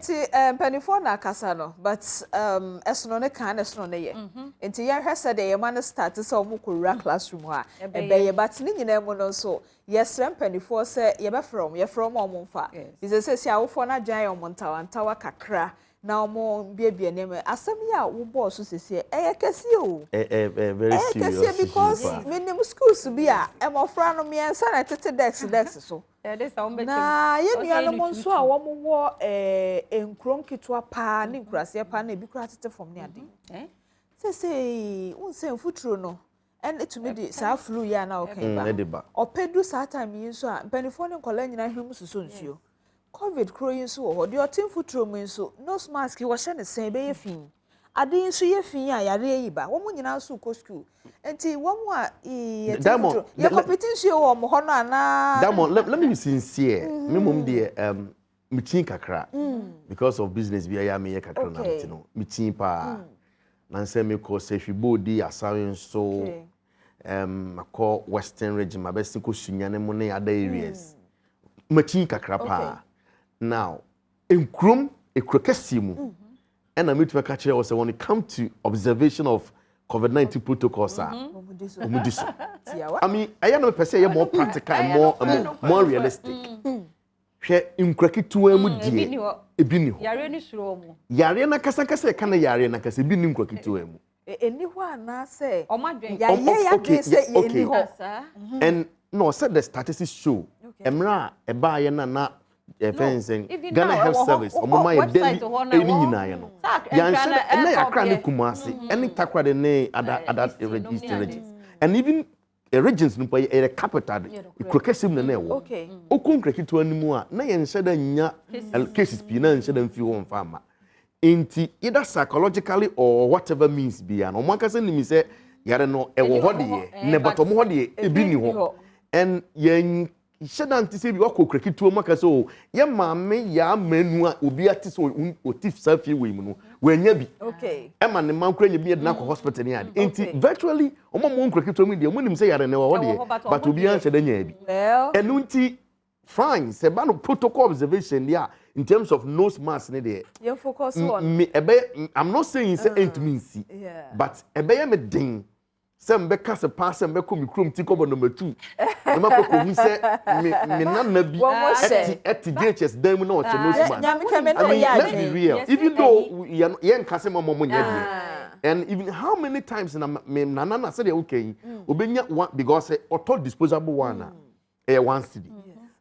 enti penifo na kasa no but esono ne kan esono ne ye enti ye hwese de ye man start se o mukura classroom ha ebe but ni nyina mu no so yesrem penifo se ye be from ye from o mumfa is say sia wofo na gyan o montawantawa kakra na omo biebie ne me asem ya wo boss sese eye kese o very serious kese because minim schools bi a emofra no miensa na tete dex so na ye nua no monso a wo wo enkron kitwa pa ne nkurase pa na ebi kura tete fom ne ade sese unse mfuturo no and to me the sa flu ya na okay ba opedu sa time yin so a penifo ne nkola nyina hwem suso nsuo COVID growing so ho de otin futuro mu nso nose mask wo hye ne sen be ye fin ade nso ye fin a yare yi ba wo mu nyina so ko school enti wo mu a ye competition wo mo ho no ana Diamond, let me be sincere me mum de me tin kakra because of business bi ya me ye kakra na me no me tin pa na nse me ko se hwibodi asawen so akọ western region ma be sin ko sunyane mu ne other areas me tin kakra pa. Now, in Krum, a crocasimu, and I meet to catch you when it comes to observation of COVID-19 protocols. I mean, I am per se more practical and more realistic. In Cracky to a mudi, a binu. Yarena Casacasa, can a Yarena Casabin Cracky to him. Anyone, I say, oh, my drink, okay. And no, said the statistics show. Emra, a buyer, and not. Fencing Ghana Health Service omoma ye daily eni nyina ye no ya nse na yakra ne kumase eni takwa de ne other regions and even regions no pay a capital ikrokesim na ewo okun krekitu animu a na ye nse da nya cases bi na nse da mfi ho mfa ama enti either psychologically or whatever means bi an omakase ni mi se yare no ewo ho de ye ne batomo ho de ebi ni ho and ye shouldn't say you walk cricket to maka so ye maame ya manu a obi ati so otif safi we mu no wanya bi okay e ma ne man kura nya bi na ko hospital ni ade enti virtually omo mo cricket to mu de munim say yare ne wo de but obi an sheda nya bi enu nti fine se ba no protocol observation dia in terms of nose mask ne de you focus on me I'm not saying say ain't mean see but ebe ye me din Sembe kase pa sembe ko mi krom ti kobo number 2 na makoko hu se me nana bi eti DHS dan mu na o che no sma let's be real even though yen kase mama mo nya dia and even how many times na me nana say okay obenya one because auto disposable one one city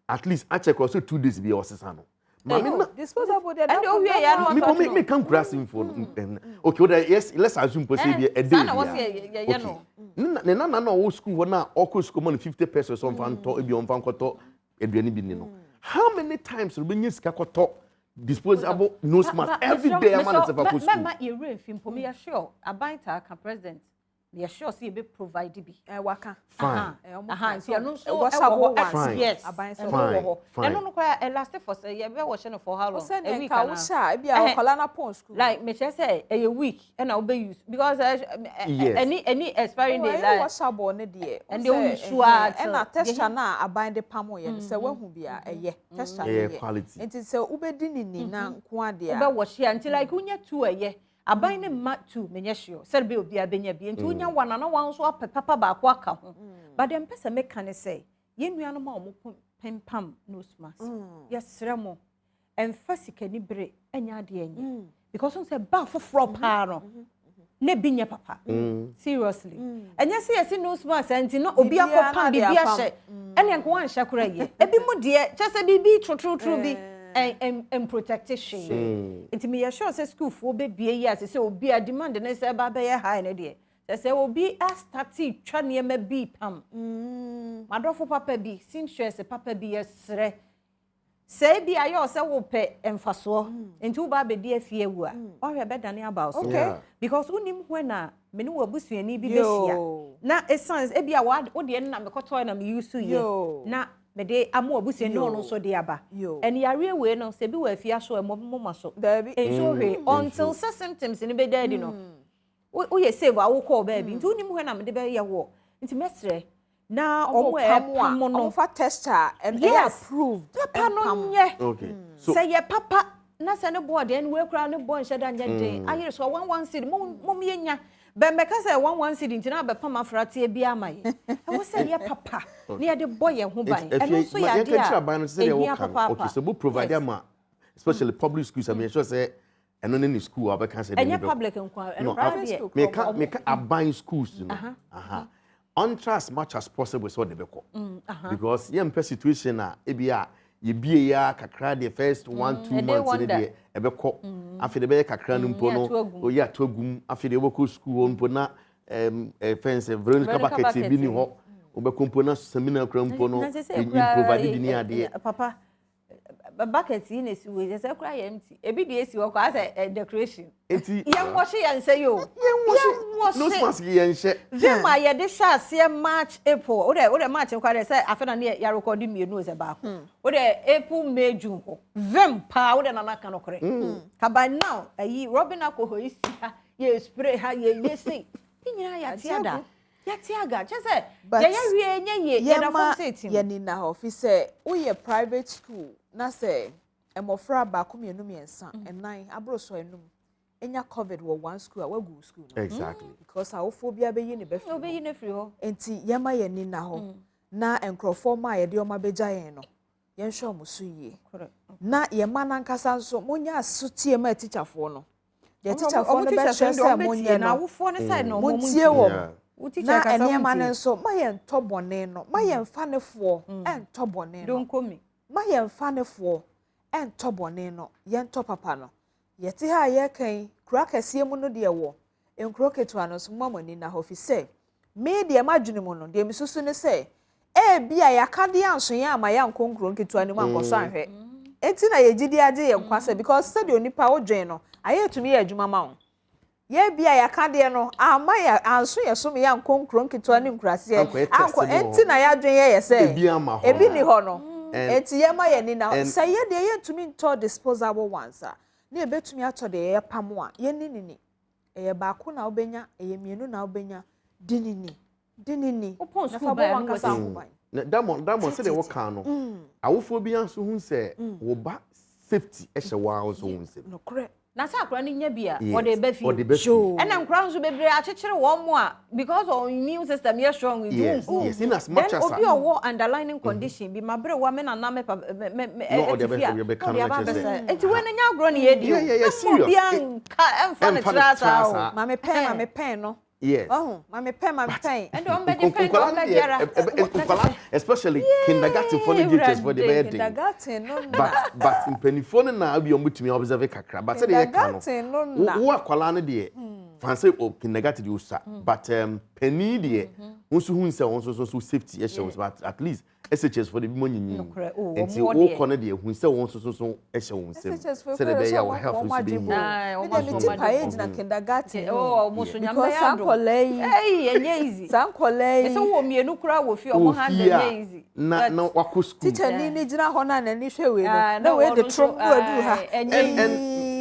at least I check also 2 days be osesa no Mami disposable there and we ya me can cross info okay yes let's assume possibly a day ne na o school na o school money 50 pesos on fan to ebi on fan koto eduani bi ni no how many times we been sika koto disposable nose mask every day am na sefa ko school mama e refim po me ya sure abaita ka president they are sure say be provide bi waka fine so you know so yes and no kwa last for say you be wash no for how long a week na sha e bia okola na pon school like me say a week and I be use because any expiring day like wash abo ne de and they sure and na texture na aban de pam ye say wahu bia eye texture ye quality it is ubedi ni na nko ade a ube wash here until like unya 2 eye aban ne ma 2 menye sure say be obi abenya bi nti unya wana na wan so apapa ba ko aka ho but dem pese me kan say ye nuano ma omo pempam nose mask yesre mo emphasic ani bre anya ade enye because on say ba foforo pa no ne binya papa seriously enya say yes nose mask anti no obi akopam bibi ahye ene nko wan hye kora ye ebi mu de chese bibi true bi and protection it me sure say school for baby years say obi a demand na say ba be high na de say obi a start twa ne ma bi pam madofo papa bi seamstress papa bi yesre say bi ayo say wo pe emfaso enti wo ba be di afie wu a o hwe be dane about okay because unim when me no wabusuani bi be hia na essence e bi a wo de na me koto na me use ye na me de amo abusie no so de aba and yare we no se bi wa afia so mo so so hwe until symptoms ni be dead no o ye save awo call baby nti unim hwe na me de be ye wo nti mesre na omo e no for tester and they approved papa no nye okay so say ye papa na se ne board en we kura ne board sheda nya den ayire so 11 cedi mom yenya be me ka say 11 cedi ntina be pam afrate bi amaye e wo say ye papa ne ye de boy ye ho ban eno so ya de a okay so we provide am especially public schools I mean sure say eno ne school abeka say any public nkwa eno private me ka aban schools no on trust much as possible so de beko because ye mpe situation na e bia ye bie ya kakra the first 1-2 months in the ebeko afi de be kakra no mpo no o ya togum afi de beko school mpo na fence Veronica bucket bi ni ho obeko mpo na seminar kra mpo no provide bi ni ade papa bucket in is we just cry empty e bi de esi wo as a decoration enti ye wash ye say yo no smask ye nche them ma ye de sha se March April o de March kwa de say afena na ya record mienu ze ba o de April May June ho them pa o de na naka no kore ka by now ayi Robin akoho isi ha ye spray ha ye say nyina ya tiada yatiaga just say ye wie nye ye da form setting ye ni na office o ye private school na say emofra ba ko mienu miensa enan abroso enum enya COVID wo one school a wagu school no exactly because awofobia be yi ne be free ho enti yema ye ni na ho na enkrofo ma ye de o ma beja yen no yen hwe omusu yie na ye ma na nkasa nso monya asutie ma teacher fo no the teacher fo no be hwe say monya na awofo ne side no montie wo na enema ne nso ma ye ntobone no ma ye mfanefo entobone no don komi ma ye mfanefo entobone no ye ntopapa no yeti ha ye kan kura kase mu no de wo enkro ketu anoso mamani na office me de madwene mu no de misusu ne se e bia yakade anso ye ama ya nkonkro ketu ani mu ankoso anhwe enti na ye gidi age ye nkwase because said onipa odwen no ayetumi ye adwuma ma wo ye bia yakade no ama ya anso ye so me ya nkonkro ketu ani nkurase anko enti na ya adwen ye se ebi ni ho no enti ye ma ye ni na say ye de ye tumi nto disposable ones na ebetumi atọ de ye pamo a ye ninini eye baako na obenya eye mienu na obenya dinini upon school ba no kasa ahoban na damon say de wo kan no awofo bi anso hu say wo ba safety e hye wa anso hu say no correct na sa akra ni nya bia o de be fi and nkra nso bebre akekere wo mo a because our immune system is strong with yes in as much as obi owo underlying condition bi mabre wa me na na me no de be kan na say enti we na nya agro ne ye di serious bia emfa ne trasa ma me pen no yes ma me pen and on be defend on be jara especially kindergarten for the teachers for the birthday kindergarten no but in penifone na abi omutumi observe kakra but say dey kan no wo akwala no de fancy kindergarten dey usa but penny de unsu hu nse won so safety issues but at least SHS for the money enti wo kono de hu nse won so ehye won se say dey be ya wo help us be me dem ti page na kindergarten almost nyamba ya do enye easy sankolei ese wo mienu kura wo fi omo hand enye easy na wako school teacher ni gina ho na ni hwe we no na we de trombo adu ha and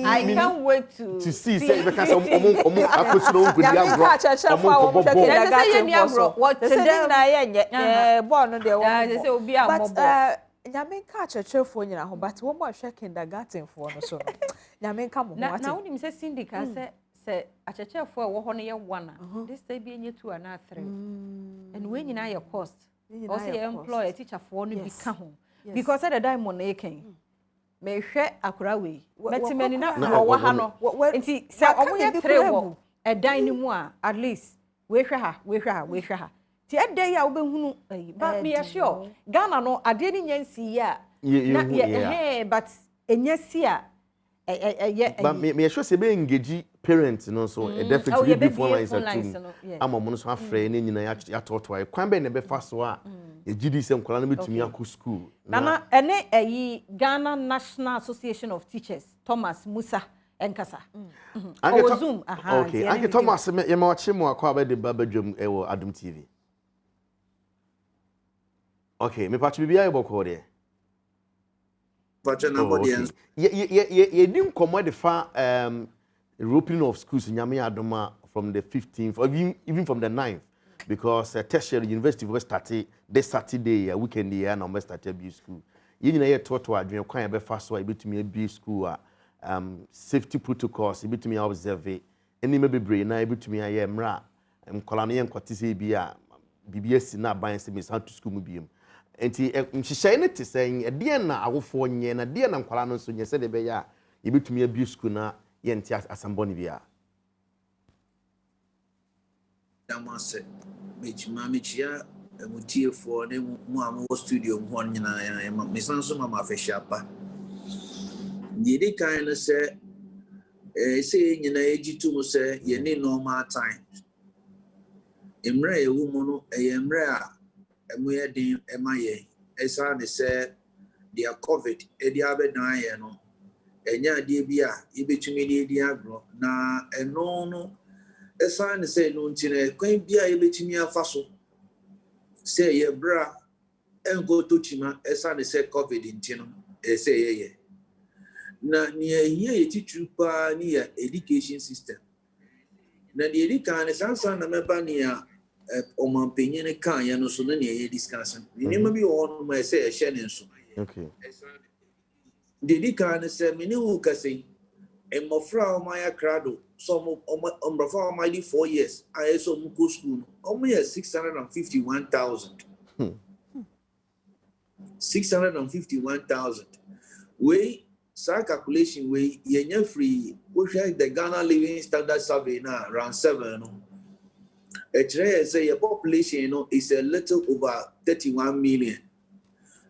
I can't wait to see say because omo akosiro nkodi agro omo kindergarten what today na ye born no de wo say obi amobo nyame ka chechefo nyina ho but wo mo ahwe kindergarten fo no so nyame nka mo ho ati na wonim say syndicate say achechefo wo ho no ye one this day bi enye 2 and 3 and we nyina ye cost o say employer teacher for no bi ka ho because at the diamond na eken me hwe akura we metimani na wo ha no enti say omo ye 3 wo e dan ni mu a at least we hwe ha ti ede ya obehunu but me sure Ghana no ade ni nyansi ya na but enyasi a but me sure say be engage parents no so definitely before line set ama mo no so afre na nyina ya toto ai kwan be ne be fa so a e gidi se nkola no betumi akọ school na ene Ghana National Association of Teachers Thomas Musa enkasa o zoom okay anke Thomas ye ma wache mo akọ abede Badwam ewo Adom TV okay me patch bibia e boko de patch na audience ye dim komo de fa reopening of schools in Nyame Adoma from the 15th or even from the 9th because tertiary university will start this Saturday weekend here na we start be school. You know ye toto adwen kwan be fa so e betumi be school safety protocols ebitumi observe eni me bebre na ebitumi aye mra mkola no ye nkote se bia bibia si na ban se misan to school mu biem enti nhihye ne te sen de na awofo nye na de na nkola no so nye se de be ya ebitumi abi school na ye nti asambo ne bia damase mechia emutiefo ne mu amo studio ho nyina ya misanso mama afehapa Didi kind of say, you know, ejitu say, you need normal time. Emre, a woman, a emre, a muedim, a maye, a son say, dear COVID, a diabe no, and ya debia, you between me, diagro, na, and no, a son say, no, tina, quaint beer, you between me a faso. Say, ye bra, and go to Chima, a son say, COVID in Tino, a say, ye. Na near here teacher pa near education system. Na the education sansa na meba near omampenye ne kan ya no so na near discussion. Ni ma bi on ma say e share nso. Okay. The education say me ne hu kase emofra o ma ya krado so mo ombrofo ma di 4 years I so mu go school. O me 651,000. 651,000. We sa calculation we yenya free we the Ghana living standard survey na around 7 no say your population is a little over 31 million.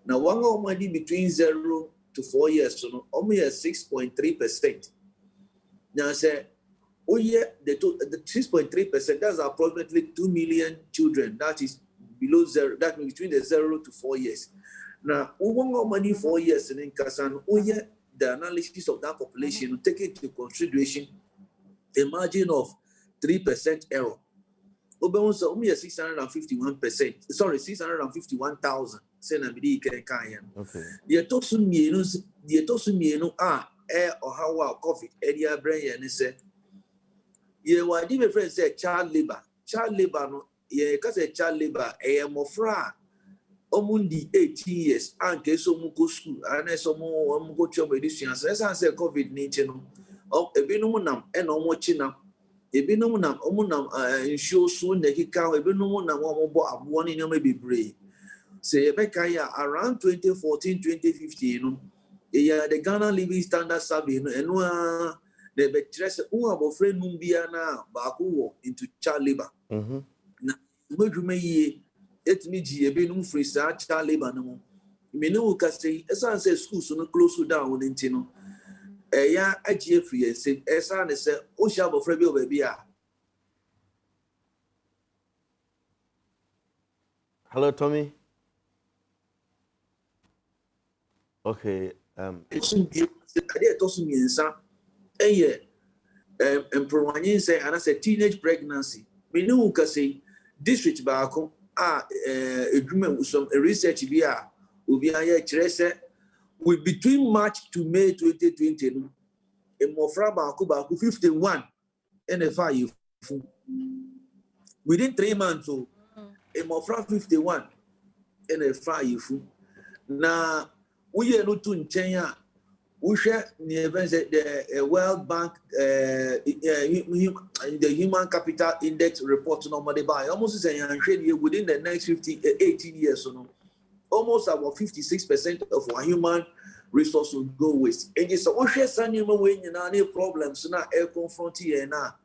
Now one of money between 0 to 4 years so only 6.3%. Now say the 6.3%, that's approximately 2 million children that is below 0, that means between the 0 to 4 years. Now one of money 4 years in Kasan the analysis of that population take into consideration a margin of 3% error. Also, only 651%. Sorry, 651,000. Okay. The tosu air or how COVID area brain and say, yeah, what did my friend say child labor? Child labor no, yeah, because a child labor, mofra. Omundi 18 years and so mu go school and so mu go to medicine as say COVID-19 no ebinom nam e no mo china ebinom nam omunam insure so na kika ebinom nam mo bo abo ne nyama bebre say ebeka ya around 2014 2015 no the Ghana living standard survey no eno the betress who abofre num bia na ba ko into child labor na modwuma yi etimi ji ebenum free sa child labor no me no ka say esan say schools no close down nti no ya agie free say esan say o sha bo free bi obabi a. Hello Tommy. Okay, to so miensa employing say and say teenage pregnancy me no ka say district baako some research via with between March to May 2020 a mofra baako 51 NFI within 3 months so a mofra 51 NFI na we no to nchen we share the World Bank the Human Capital Index report normally by almost within the next 18 years so almost about 56% of our human resource will go waste. And it's a share sanima when you know problems na air confront here na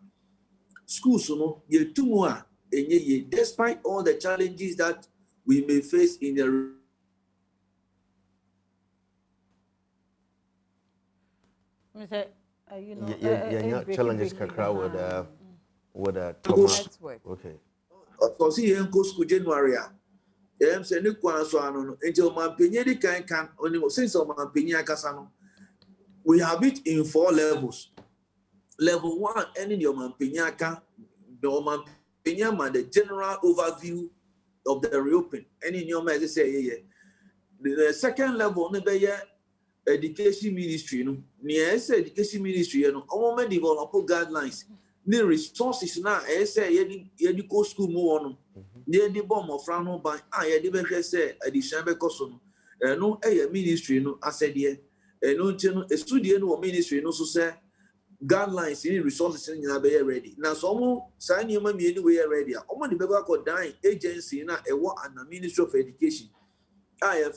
schools no ye two more and ye despite all the challenges that we may face in the challenges kakra with network. Okay. So see you go school January. Say no kwan so ano until man penye di kan only since man penye akasa no we have it in 4 levels. Level 1 ending your man penye aka the man penye man the general overview of the reopen any your man say the second level no be education ministry no near education ministry no omo develop guidelines the resources na say ye go school mo no near the bomb of Frano by ye be say addition be koso no ministry no asset here no studio no ministry no so say guidelines in resources in be ready na so mo say ni ma mi we ready omo de be go dan agency na e wo an Ministry of Education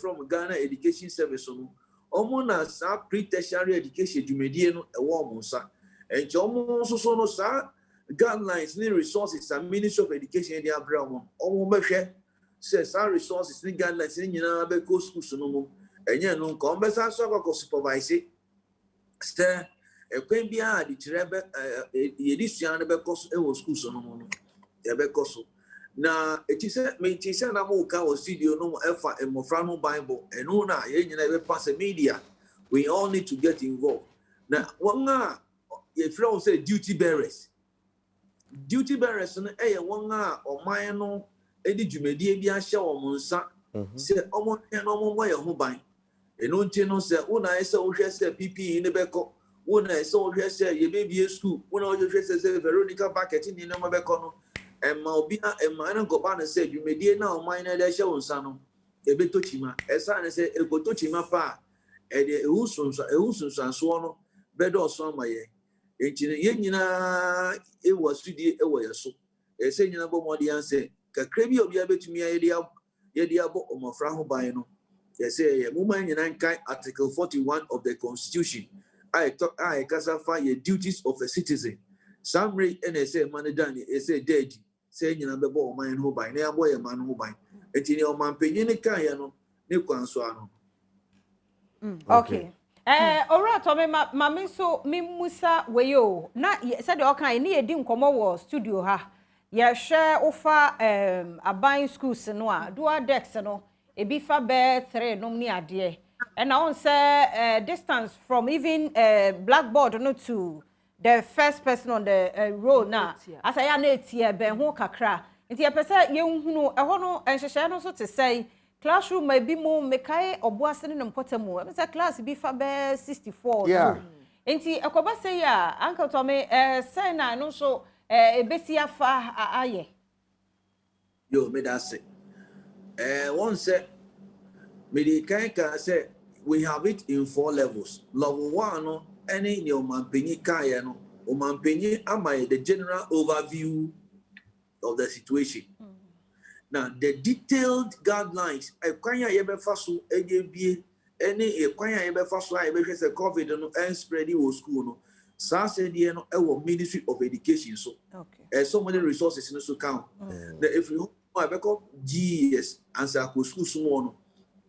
from Ghana Education Service no omo na sa pre-tertiary education dwumadie no e wo omo sa en che omo so no sa guidelines ni resources and Ministry of Education dey abra omo be hwe say sa resources ni guidelines ni nyina be go schools no mo enye no nko be sa so ko supervise say ekwen bia adi kirebe yedi sua ne be koso e wo schools no mo no e be koso na etise na mo ka o studio no efa emofra no Bible eno na ye nyina be pass media we all need to get involved na wonga ye flow say duty bearers no ye wonga oman no edi dwumadie bi ahye wo monsa se omo no mo ye ho ban eno nti no se una ese wo hwe se PPE ne be ko una ese wo hwe se ye be school una wo hwe se Veronica Bucket ni no mo be ko no Emma Obina, Emma and Gobana said, you may dear now, mine at show son, a bit tochima, as I say, a gotochima pa, and a Usons and Swan, bed or son, my yenina, it was to the away so. A saying about more the answer, Cacrebi of Yabe to me, Yedia book of Mafraho Bino. They say, a woman in Article 41 of the Constitution. I thought I classify the duties of a citizen. Some rate NSA Manadani, say dead. Saying you know, bo man who by near boy a man who by it in your man penny kayano, new consuano. Okay. Ora to me mami so mi musa weyo na said the okay ni edi nkomo wo studio ha ye share ofa aban schools no a dual decks no e bi fa be 3 nom ni ade e na on say distance from even blackboard no to the first person on the road now as I am etie ben ho kakra nti e pese ye nhunu e ho no enhyehyɛ no so te say classroom may be more mekai oboase ne mpotemu e say class bi fa be 64 so nti ekoba say ya uncle to me say na no so e besi afa aye yo me that say one say me the kind say we have it in 4 levels. Level 1 no any new manpenyi kaya no o manpenyi amaye the general overview of the situation. Now the detailed guidelines ekwanya yebe faso egebie any ekwanya yebe faso a yebe hwese COVID no and spread wo school no sa se die no ewo Ministry of Education so so many resources in so count. If you abeko GES answer ko school small no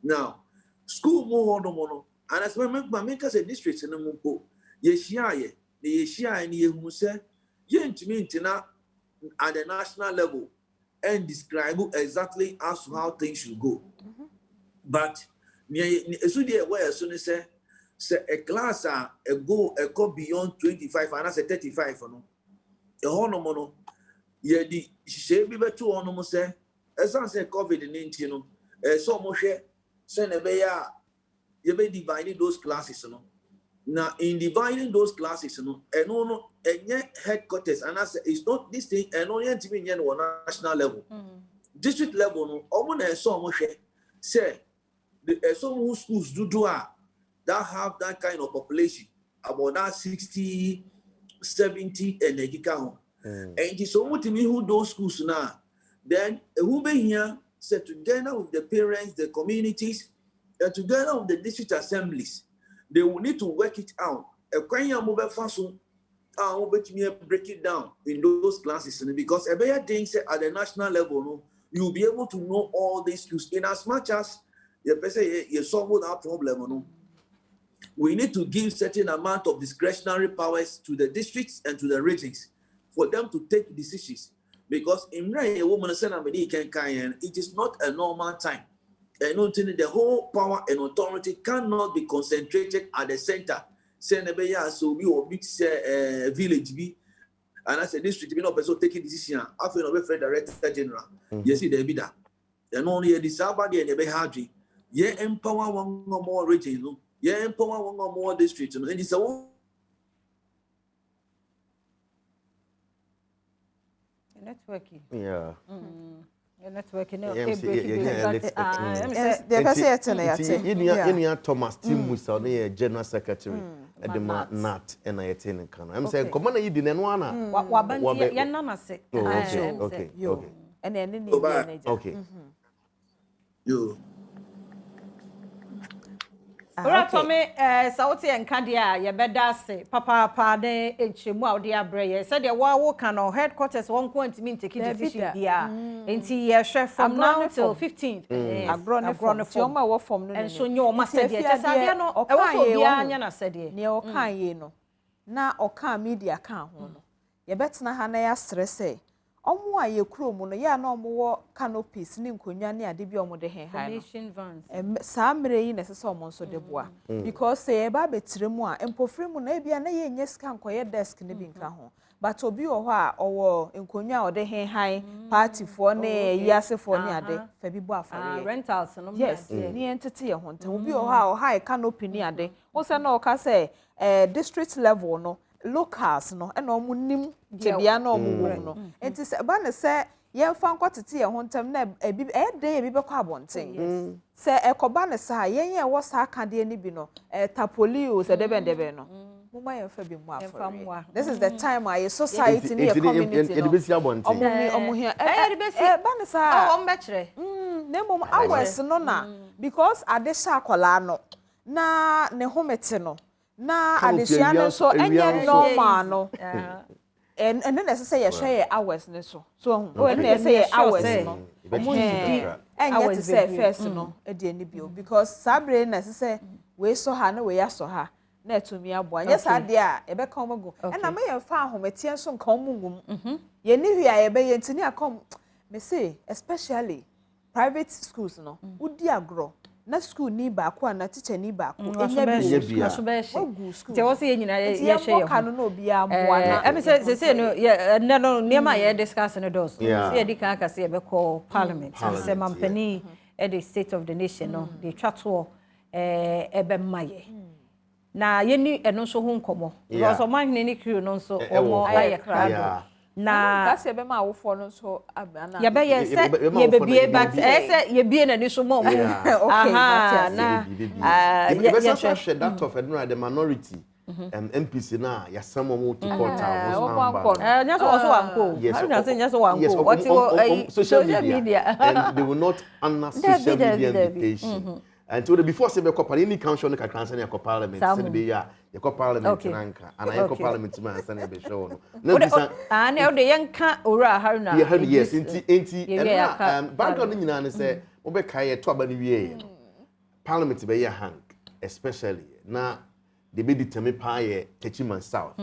now school more no and as my make us a district in Mumpo, Yeshiaye, the Yeshia ni Yehuse, Yentimi Intina at the national level and describe exactly as to how things should go. But where as soon as say a class a go beyond 25 and that's a 35 no. A honomono, ye di she be betu on say, as I say COVID-19 no, so much send a beya. You be dividing those classes, you know. Now, in dividing those classes, you know, and no, headquarters, and I say it's not this thing, and only to be on national level, district level. No, almost so much say the some who schools do that have that kind of population about that 60, 70, and they count. And it's so to me who those schools now. Then who be here say together with the parents, the communities. And together with the district assemblies, they will need to work it out. A kwanya mobile faso, break it down in those classes, because a better thing say at the national level, no, you'll be able to know all these issues in as much as you solve that problem. No, we need to give certain amount of discretionary powers to the districts and to the regions for them to take decisions. Because in a woman it is not a normal time. And the whole power and authority cannot be concentrated at the center. So we will meet village be, and as a district, we not person taking decision. After no be director general, you see the bidder. And only a disabadi and a behadri. Ye empower one or more region, ye empower one or more districts, and it's a networking. Yeah. network no Thomas Tim Musa no general secretary edema nat and I attend kan am say come na yidi no ana wa banti ya na se okay and then okay yo ora to me sauti enka dia ye beda se papa de enchemu a ode abreye se de wo kan no headquarters won ko antimi take decision dia enti ye hwe from now till 15th agro ti o ma wo form no and so nyo ma se de te sa no e wo so bia anya na se de ne o kan ye no na o kan media kan ho no ye betena ha na ya stress omo a ye kuro mu no ya na omo wo canopies ni nkonwa ne ade bi omo de hen han saa mre yi na sese omo nso de boa because say e ba betire mu a empofre mu na e bia na ye nya sika nkoye desk ne bi nka ho but obi wo ho a owo nkonwa o de hen han party fo na yase fo ne ade fa bi bo afare rentals no yes ni entity ye ho ntan obi wo ho a o high canopy ne ade wo se na o ka say district level no locals no e na omo nim tebia na omo wo no enti se ba ne se ye fa nkotete ye ho ntam na ebi de ye bi be kwa abonten se ekoba ne sa ye wo sa akade ni bi no tapoli o se debe no mama ye fa bi mu afọ this is the time our society ni community no omo here ba ne sa o mbekere na mom hours no na because ade sha akola no na ne homete no na adesua no so enye normal no and then say ye share hours ne so when they say hours no enye to say first no e de ni bio because sabre na say we so ha na we aso ha na etumi abo anya sade a e be kan mago e na me ye fa ahometie so nka omungum ye ni hwia ye be ye ntini akom me say especially private schools no udi agro na school ni ba ko na teacher ni ba ko enya bi na so be she te wo se nyina ye she ye kanu no obi amoa na em se no ye no niema ye discuss no dos se ye di kan aka se ye be call parliament se mampani at the state of the nation no the twato ebe maye na ye ni eno so ho nkomo because o man ni crew no so omo aye crowd na kasi ebe ma awofo no so abana ye be ye se ye be bie but se ye bie na ni so mo okay na ye share that of the minority MPs na ya some mo to court nya so wanko how na say nya so wanko what social media and they will not honor social media invitation and so before say be call any council no ka transfer ya parliament say be ya call parliament nanka and I call parliament man say be show no na na de yanka ora haruna yes enti background nyina ne say wo be kai to aba ne wie parliament be ya hang especially na they be determine pa Techiman South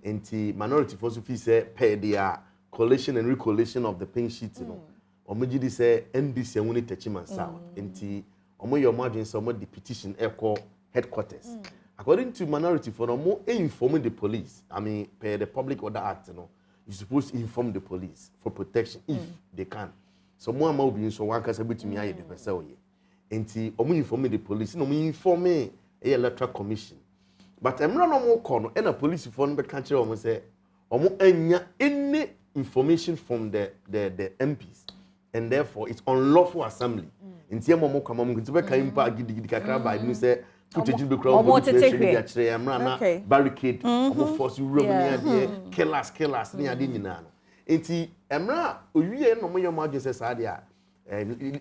enti minority for so feel say pay their coalition and recoalition of the pink sheet no omagidi say NDC woni Techiman South enti omo your margin so mo the petition echo headquarters according to minority for no inform the police I mean per the Public Order Act no you supposed to inform the police for protection if they can so mo ama obi so wan kasa betumi aye the person oye enti omo inform the police no mo inform electoral commission but emra no mo call no and a police for no be can kire omo say omo anya any information from the MPs and therefore it's unlawful assembly nti mo kwama mo nti be kan mpa gidigidi kakra ba ni say footage be crowd mo tete dia kire emra na barricade omo force room ni ade killers ni ade nyina no nti emra owie no mo yom agye say sa ade a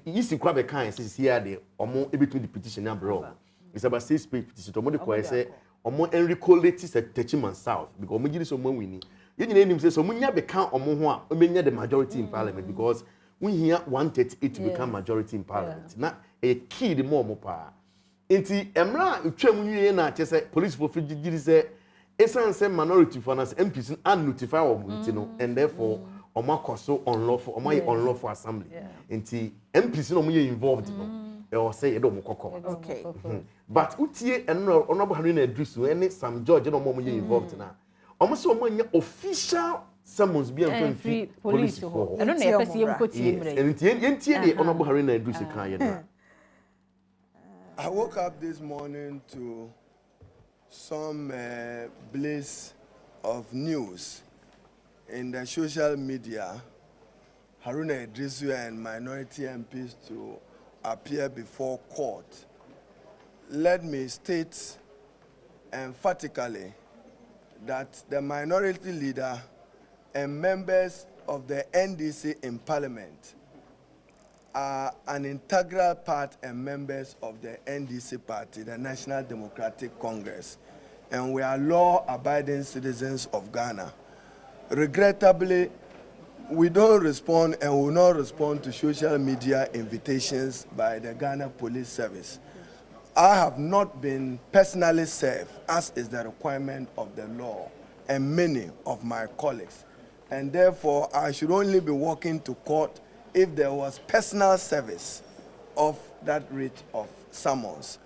yisi kwa be kan say ade omo ebetu the petition na bro it's about 6 page petition to mo de ko say omo enricolate say Techiman South because omo giri so mo wini ye nyina enim say so mo nya be kan omo ho a omenya the majority in parliament because we hear 138 to become majority in parliament na a key the more pa enti emra utwam nwie na che say police for giri say esan say minority for nas MPs and notify omo no and therefore omo akoso unlawful assembly enti MPs no mo involved no e o say e do mo kokko okay but utie eno honorable Henry na Idris any Sam George no mo involved na omo say omo nya official summons be and free police for I don't know person ko tie mre and tie the honorable Henry na Idris kan ye na I woke up this morning to some blaze of news in the social media Haruna Idrisu and minority MPs to appear before court, let me state emphatically that the minority leader and members of the NDC in Parliament are an integral part and members of the NDC party, the National Democratic Congress, and we are law-abiding citizens of Ghana. Regrettably, we don't respond and will not respond to social media invitations by the Ghana Police Service. I have not been personally served, as is the requirement of the law, and many of my colleagues. And therefore, I should only be walking to court if there was personal service of that writ of summons.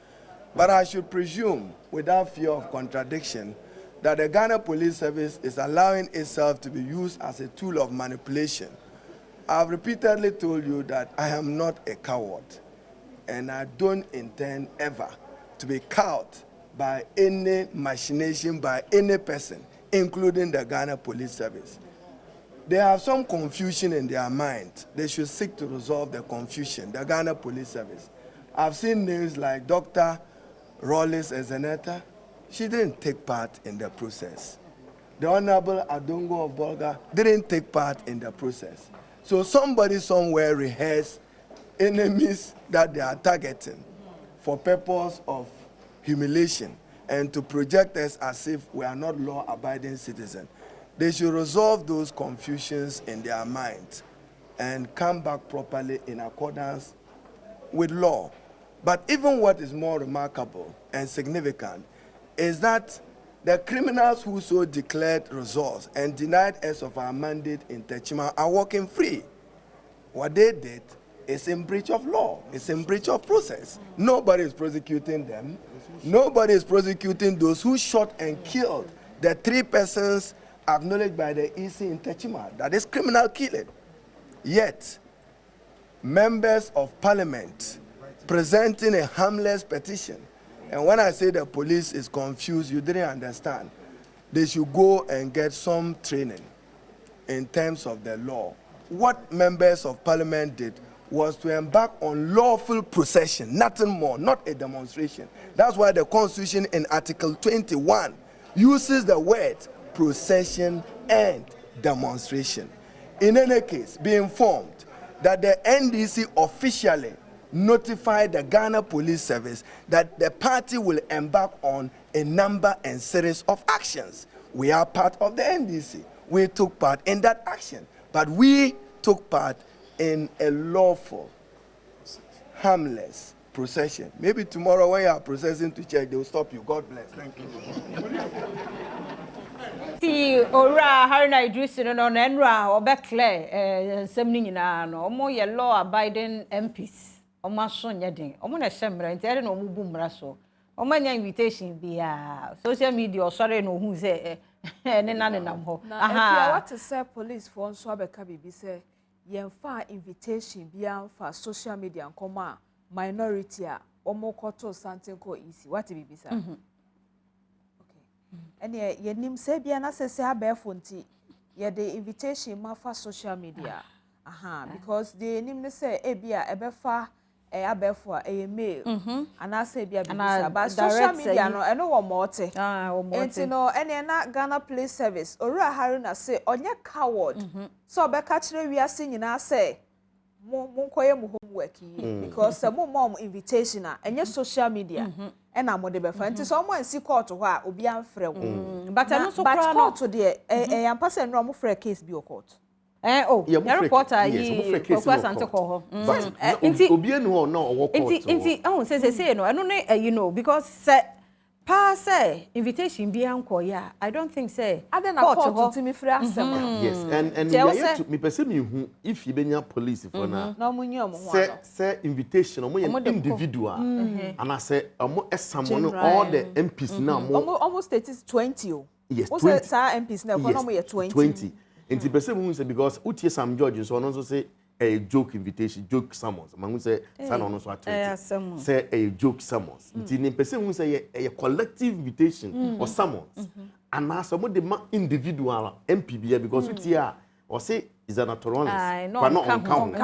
But I should presume, without fear of contradiction, that the Ghana Police Service is allowing itself to be used as a tool of manipulation. I've repeatedly told you that I am not a coward, and I don't intend ever to be cowed by any machination by any person, including the Ghana Police Service. They have some confusion in their mind. They should seek to resolve the confusion, the Ghana Police Service. I've seen names like Dr. Rollis Ezeneta. She didn't take part in the process. The Honorable Adongo of Bolga didn't take part in the process. So somebody somewhere rehearsed enemies that they are targeting for purpose of humiliation and to project us as if we are not law-abiding citizens. They should resolve those confusions in their minds and come back properly in accordance with law. But even what is more remarkable and significant is that the criminals who so declared results and denied us of our mandate in Techima are walking free. What they did is in breach of law. It's in breach of process. Nobody is prosecuting them. Nobody is prosecuting those who shot and killed the 3 persons acknowledged by the EC in Techima. That is criminal killing. Yet, members of Parliament presenting a harmless petition, and when I say the police is confused, you didn't understand. They should go and get some training in terms of the law. What members of Parliament did was to embark on lawful procession, nothing more, not a demonstration. That's why the Constitution in Article 21 uses the word procession and demonstration. In any case, be informed that the NDC officially notified the Ghana Police Service that the party will embark on a number and series of actions. We are part of the NDC. We took part in that action, but we took part in a lawful, harmless procession. Maybe tomorrow when you are processing to church, they will stop you. God bless. Thank you. See, Ora, Haruna Idrisu no Nenra, or Beckley, Semning, no more your law-abiding MPs. Oma sonya din omo na shemra nti no mubu mraso oma nya invitation bia social media osore no hu se ne nam ho aha what to say police for nso abeka bibi say yemfa invitation bia mfa social media nkoma minority a omo koto something ko easy what bibi say okay ene yenim say bia na sese abefo nti ye the invitation mafa social media aha because the nim ne say ebia ebefa abefo mail and I say bia bisa but social media no eno wo mote enti no ene na Ghana Police Service Ora Haruna say onye coward so obeka kire wiase nyina say mo koye mo homework because mo mom invitation a enye social media ena mo de befa enti so mo ansi court ho a obi amfrɛ wo but eno so kra no court de yampa say no mo frɛ case bi o court the reporter yi request ante ko ho inti obi enu ho na owo court inti say no eno ne you know because pa say invitation bi anko ya I don't think say court to me free asem yes and yeah to me person me hu if you benya police for na munye omo ho say invitation omo individual and I say omo esam all the MPs na almost status 20 yes 20 MPs na ko no mo 20 Inti person who say because utie Sam George so no so say a joke invitation, joke summons. Man who say san on so at say a joke summons. Inti ni person who say a collective invitation or summons. And now some of the individual MPB because utie or say is an naturalist but not on count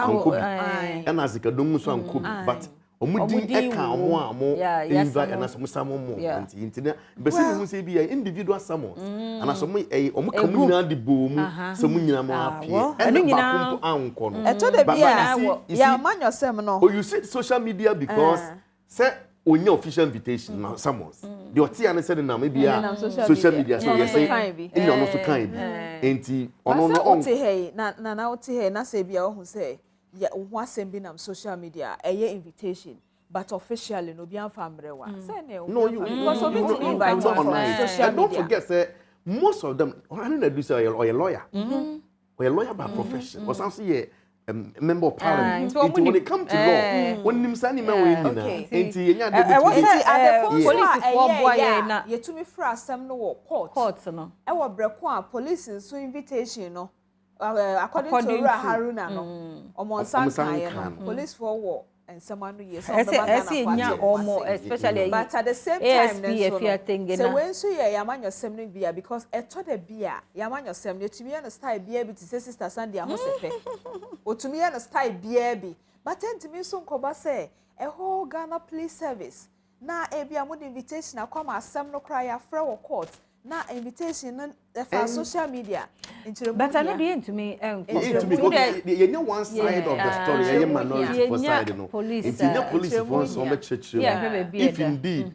and as a dom so but omudi eka amo invite and as mo mo nti be say we say be individual summons and as omo kamu nyina de boom so mu nyina mo appear and back anko no eto de bia ya manyosem no oh you see social media because say onye official invitation na summons the otia na said na maybe social media so you say in ono so kan bi enti ono no on na oti he na say bia ohun say ya ho asem bi na social media eye invitation but officially no bi amfamrewa say no you because of it be invite on social media and don't forget say most of them I don't do say or a lawyer or a lawyer by profession or something member of parliament when it come to law when nim sani me we nyina enti enya de police for boy na yetumi fra asem no wo court no e wo breko a police so invitation no according to Haruna no omonsan kan no police for wo and someone yes especially but at the same time so when so ya yamanyo semno bia because eto de bia yamanyo semno tumi ya no style bia bi to say sister Sandy ahosefe otumi ya no style bia bi but entimi so nkoba say a whole Ghana police service na e bia mo invitation akoma asem no cry afre wo court na invitation na for social media but I know the to me you know one side of the story you minority for side no it's in the police for some church if indeed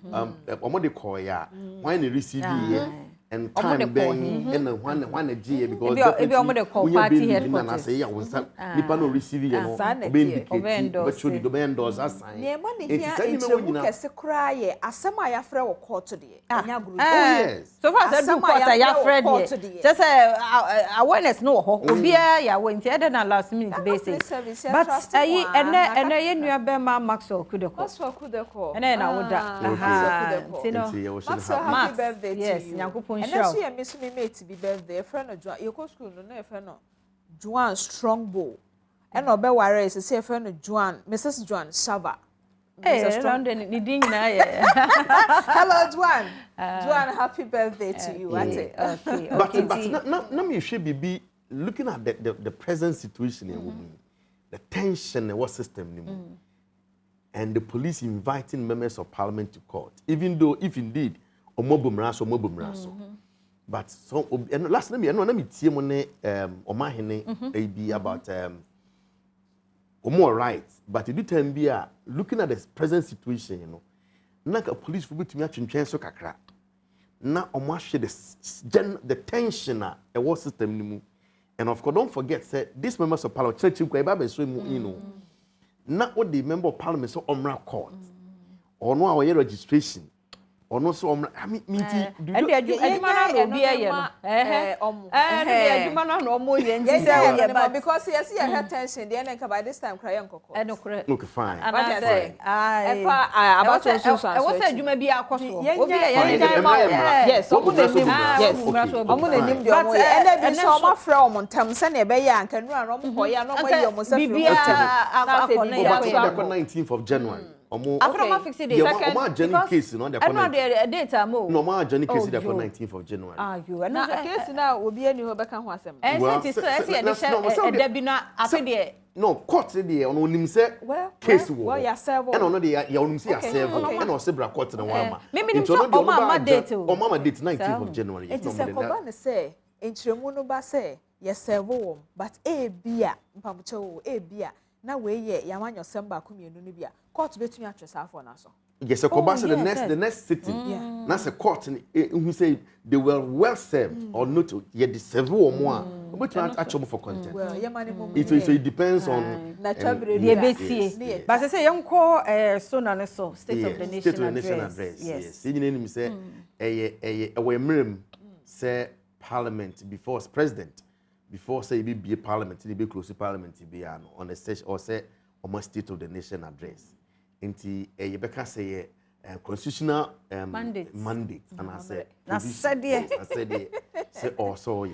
omo de call ya when they receive here and time bang and one G because if omo de call party headquarters na say ya wonsa nipa no receive here no but should the vendors assign ne ma ne hia enchemu kese kra ye asem a ya frɛ wo court de anya group yes so far said court ya frɛ de just awareness no ho obia ya wenti ede na last minute basis but ayi ene ye nua be ma Maxwell Kudeko ene na woda happy birthday yes and that's why miss me mate be birthday friend no Joan you go school no friend no Joan Strongbow and obe ware is say friend no Joan Mrs. Joan Shava London ni din na ye hello Joan Joan happy birthday to you okay but na me should be looking at the present situation in women the tension in what system ni and the police inviting members of parliament to court even though if indeed omobumraso but so and last na me tie mo ne omahene be about more rights but you do time be looking at the present situation you know na ka police for betumi atwentwen so kakra na omahwe the tension a war system ni mu and of course don't forget say this members of parliament church kwa eba be so mu you know na what the member of parliament so omra court or no our registration or no so I mean do you because you see her tension the end by this time cry nkoko look fine about what said you may be akoso yes omunenim de omo and so omo fra omo ntam se na be ya anka nura no omo koya no omo ye omo se from 19th of January After fix it second case no the data mo no ma journey case the 19th of January you na case na obi ani ho beka ho asem e na afede no court dey on onim say case wo ya serve and on dey ya onim say ya serve and on say bra court na wa ma into no ma date o ma date 19th of January it is a koba ne say enchiremu no ba say ya serve wo but e bia mpamoche wo e bia na we ye yamanyo semba akumienu no bia court betumi atwesa afọ na so yes koba say the next sitting na say court who say they were well served or not ye deserve wo mo a betumi atcho for content well yamane mo it depends on na trabre ye besie but say yenko so na ne so state of the nation address yes you know say we mrem say parliament before president before say be parliament be close parliament be on a stage or say almost state of the nation address enti you beka say constitutional mandate and I said say also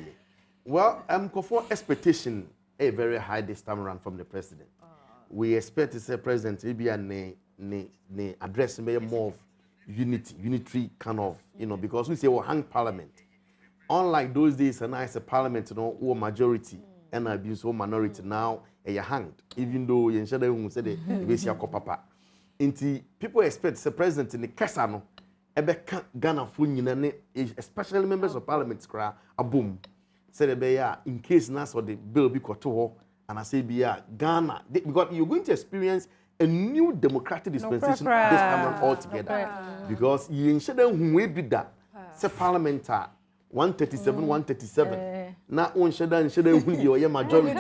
well for expectation a very high this time around from the president we expect to say president be ne address me more of unitary kind of you know because we say we hang parliament unlike those days and I say parliament you know or majority and abuse of minority now a hand, even though you said who said it papa. Inti people expect the president in the Casano, Ebeka Ghana Funyane, especially members of parliament cry a boom. Said in case Nas or the bill be koto, and I say Ghana, because you're going to experience a new democratic dispensation this time around altogether. Because you ain't sure who will be that. Say parliamentary 137, 137. Now on shada and shada who be your majority.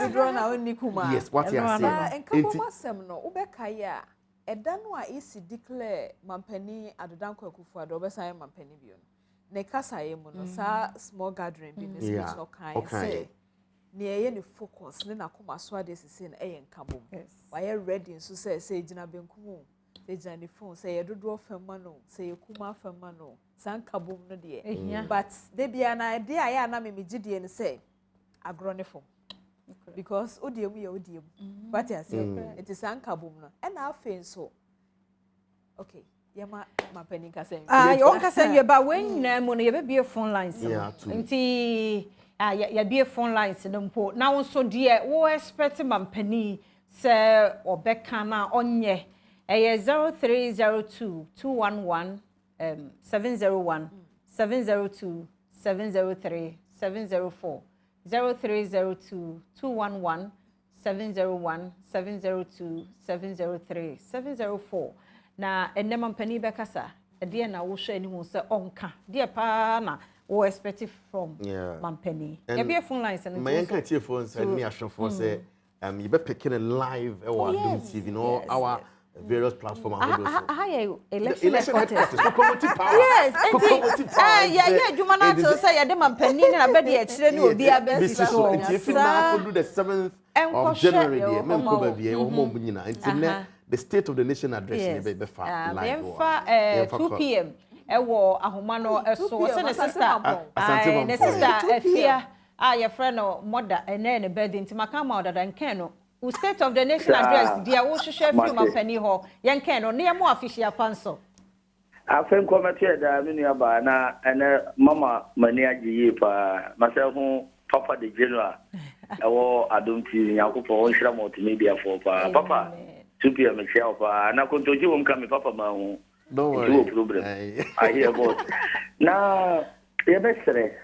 Yes, what you are saying. And come on, Sam, no, Ubekaya. Edanwa isi declare Mampeni Adodanko Kufuado, Obesa Mampeni Bion. Nekasa yemuno sa small gathering business no kind say. Near any focus, Nina Kuma Swade is in a kabum. Why are ready and so say Jina Benkumu, say Jani phone, say do draw femano, say Kuma femano, San kabum no dear. But there be an idea I am a Mijidi and say agronifo. Because odium we odium. But yes, it is San kabum no. And I feel so. Okay. Yama Mampeni Kase. You won't say you about when you be a phone line. Yeah, ya be a phone lines in the port. Now so dear, we expect Mampeni say or Bekana on ye. 0302 211 701 702 703 704 0302 211 701 702 703 704. Na enema Mampeni Bekasa. Dear na wo share anyone say onka. Dear pa na or expect from Mampeni. You be a phone line and my uncle phones and me ashon for say you be picking a live or Adom TV, you know our various platforms. Election headquarters. Yes, yeah, you man to say Adom Mampeni na be dey chire no obi abesi so. If na do the 7th of January dey men ko ba bia o mo nyina until the State of the Nation address be fa live. 2 p.m. Ewo ahomano eso se ne sister Afia your friend no mother ne birthday ntimaka ma odada nken no State of the Nation address dia wo hwehwe fi Mampeni ho ye nken no ne mo official panso afen committee da me nua ba na ene mama mani agiye pa masehu papa de general ewo Adom TV yakopɔ won hira multimedia for pa papa 2 p.m. share pa na kontoji won ka me papa ma hu. Don't worry. No problem. I hear about. Now, you better.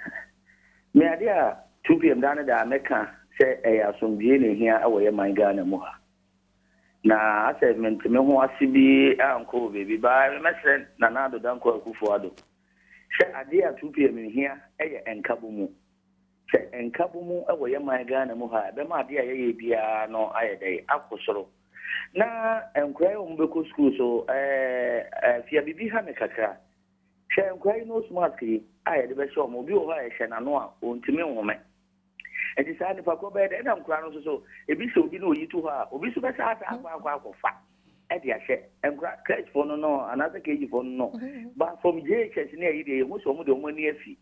Me idea 2 p.m. down there America say some being here away my Ghana moha. Na I said me who asibi uncle baby by my friend Nanado Danko Kufuado. Say idea 2 p.m. in here enkabumu. Say enkabumu away my Ghana moha. Be my idea ye bia no aye day akosoro. Na enkwai umbeko school so fia bibi ha me kakra she enkwai no smart ki aye de be show mo bi o ha she na no a ontimi nwome enti sa ni pa ko be de na nkra no so ebi se obi no yitu ha obi so be sa akwa e de ahye enkra catch for no another cage for no but from JHS ni ayi de mo so mo de mo ni afi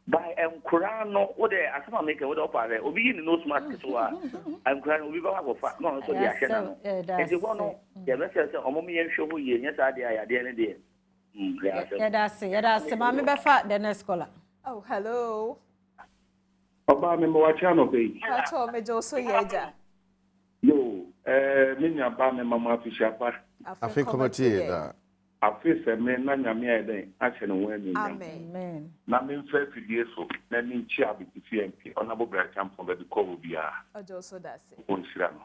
by enkra no wo de asema make wo de opare obi yi ni no smart so a enkra no obi ba go fa no so de ahye na no enti wo no ye be say omo me yen hwe ho ye nya sa de ya de ne de ya da se ma me be fa the next caller. Oh hello Oba me mo wacha no pe acho me jo so yeja yo me nya ba me mama official pa afi committee da Afisem na nyame eden ache no wani nya Amen. Na me mfa fidie so na ni nchi abiti MP onabo bra champion be ko bia ojo so da se on sira no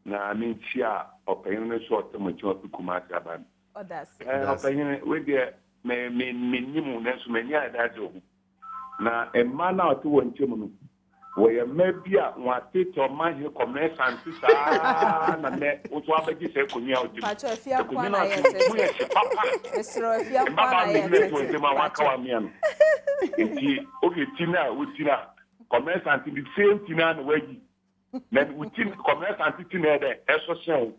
na ni nchi a open no so otomachi opikuma ati aban o da se open we de me nimu na so mani adajo na emma na oto wonche mu no we maybe a wate to man he commerce and sa na me o to abaji se konya o di pacho afia kwa na yete esro afia kwa na yete o ma waka wa me an enti o ke tina o tina commerce and the same tina na waji na we tin commerce and tina de eso se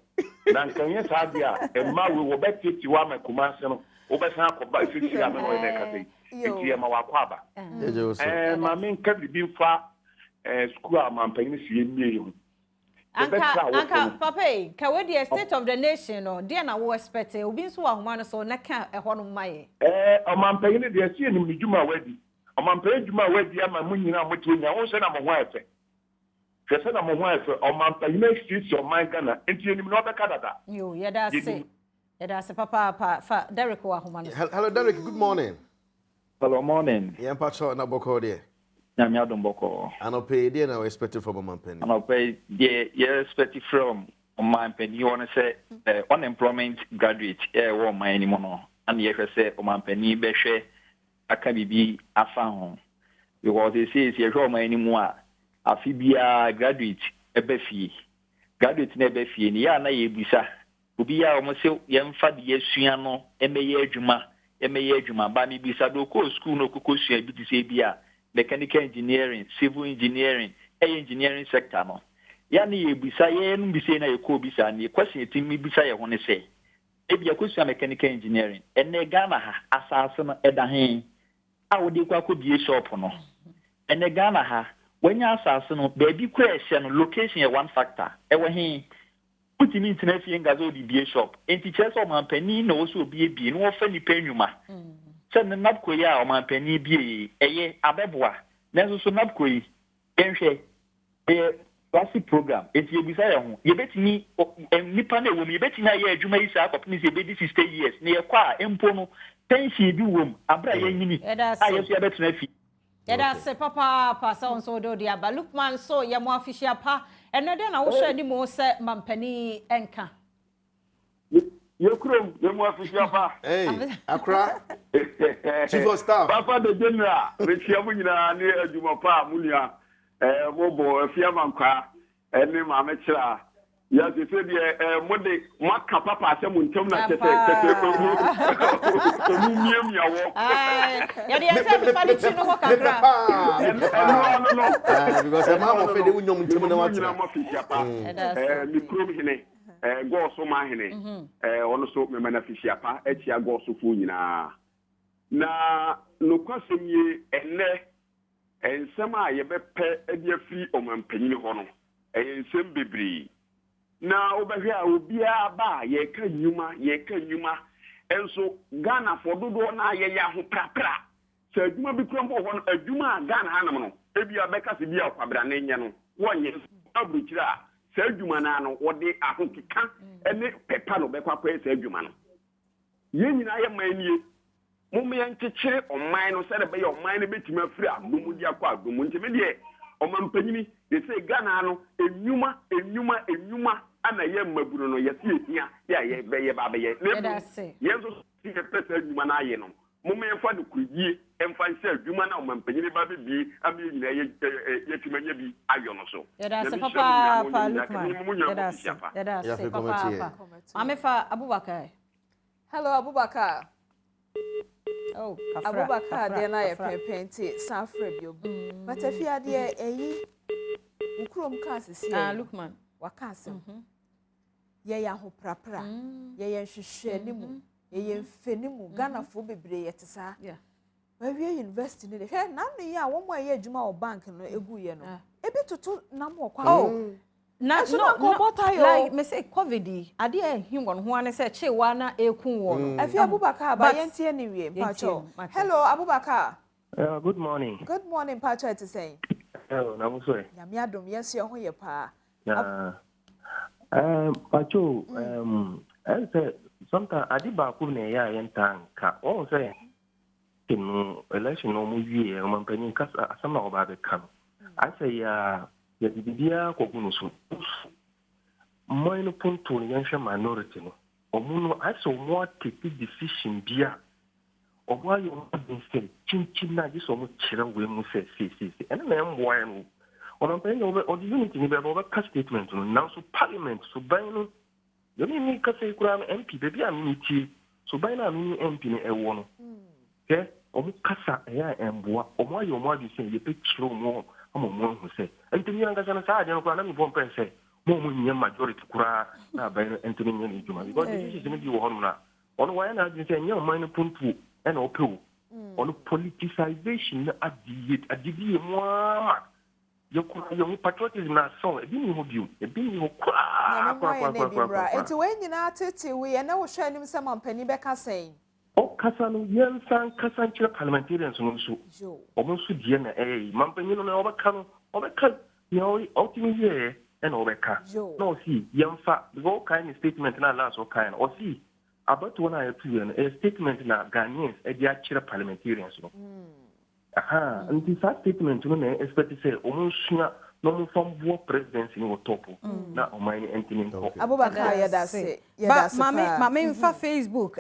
na nkanye sa dia emma we wo beteti wa makuma se no o be san ko ba fiti ya me no ne kate enti e ma wa kwa ba ma me nka bi mfa school Mampeni si emi ehu anka papa ka we the State of the Nation no dia na wo expect obi nso wa homa no so na ka eho no maye Mampeni de si eni midjuma wadi Mampeni djuma wadi ama mu nyina mo ti onya wo se na mo ho efe Just na mo ho so o man pa you streets your mind Ghana enti enim no be kadada. Yo, yeda se papa fa Derek wa homa no. Hello Derek, good morning. Hello morning. Yeah, Pacho na boko there. Na mi adom boko. Anope dey na we expect from a man penny. Anope yeah expect from man penny you want to say unemployment graduate wo man ni mo no. And you say man penny be hwe aka bibi afa ho. Because they say you hwe man ni mo a afi bia graduate ebe fie. Graduate na ebe fie ni ya na ye bisa. Obi ya o mo se yemfa de yesua no emeye adwuma ba mi bisa do ko school no kokko sua bi ti se bia mechanical engineering, civil engineering, engineering sector no. Ya na ye bisa ye no bisa na ye ko bisa na question ti mi bisa ye ho ne se. E bia ko sua mechanical engineering. Ene Ghana ha asase no eda hen. A wo de kwa ko bie shop no. Ene Ghana ha wanya asase no baby ko ehye no location ye one factor. E wo hen put in internet fi ngazo di bie shop enti chese o man pani na wo so bie no wo fa ni panwuma se na napko ya o man pani bie eye abeboa na so napko yi enhwe classic program enti ebisa ya ho ye betini nipa na wo me betini ya adwuma yi sa akopni se be di 60 years na ye kwa empo no pension bi wom abra ye nyini ayeso ya betena fi yeda se papa so so do dia ba Lukman so ye mo official pa eno de na wo hwe ni mo se mampani enka Yekrom ye mo official pa Accra chief of staff papa de general rechia mu nyina ne adwuma pa munua mobo afia mankwa ene ma mechira ya se de mode maka papa se mu ntem na tete ko mu miem yawo ya de se fa de chino ho kakra no because e ma mo fe de unyom ntem na watira mo official pa mikrom hene go so ma hene ono so me na official pa etia go so fu nyina na no kwasem ye ene ensem a ye bepe ade afiri omampanyini ho no ensem bebri na obehwe a obia ba ye ka nyuma enso Ghana for dodo na ye ya ho prapra se adwuma bi krom ho no adwuma Ghana hanam no ebia beka se bia kwabra na nye no wonye abuchira se adwuma na no wode ahokeka ene pepa no bekwa kwa se adwuma no ye nyina ye manie mume yankyekere oman no sɛ be yɛ oman no betimi afiri adomu di akɔ adomu nti me de ɔmampanyini de sɛ Ghana no enwuma ana yɛ maburu no yɛ se ehia yɛ bɛyɛ ba bɛyɛ yɛ nso si yɛ pɛsɛ enwuma na ayɛ no mume yɛfa de kuyie ɛmfa nhyɛ adwuma na ɔmampanyini ba bebie abi nyina yɛ timanya bi ayɔ no so yɛda papa Lukman yɛda papa amefa Abubakar hello Abubakar oh Abubakar de na ye pepenti sanfre bio but afia de eyi ukrom ka sisi Lukman waka asem ye ya ho prapra ye hwehwe nimu ye mfenimu Ghana fo bebre ye tesa we university ne hwe na no ye a wo mo ye adwuma o bank no egu ye no ebi toto na mo kwa na so no like me say covid ade ehim won ho ane say chewa na ekun won afi Abubakar ba yentie ni wie pacho hello Abubakar good morning pacho it say hello na mo so ya mi adom yes ye ho ye pa pacho I say sometimes ade ba ku na ya yentanka o say no election no mu wie o man panin kasa asama oba be kan I say ya bibia kokunu so mine punto ni yanhwe minority no omuno aso mo take decision bia obo ayo mo say chinchin na jiso mo kire we mu say ene na mboa no ono pe no o di unity ni be bo ka statement no now so parliament so ban no yo ni ka say kura MP bebia mi ti so ban na mi MP ni ewo no ke omo kasa ya emboa omo ayo mo adi say ye pe kire mo mo hu say entini anga sana sa ajan ko na mi bon pense mo nyɛ majority kura na ba entini nyɛ juma because this is bi wo hono na ono wa na adin say nyɛ man no puntu e na opewo ono politicization na adidi mo ama yo patriotism na so e bi ni ho bio e bi ni ho kwa enti we nyina tete we e na wo hwɛ anim sɛ mampani bɛka sɛn o kasa no yensan kasankyerɛ parliamentarians no so omo so die na mampani no na obɛka ultimately here and Obeka. No, see, young fat, all kind of statement and last all kind. Or see, about one I two a statement na Ghanaians, a diachira parliamentarians. Aha, and this statement, you know, expect to say, almost no from war presidency in Otopo. Not on my entity. Abubakar, that's it. But Mamma Facebook,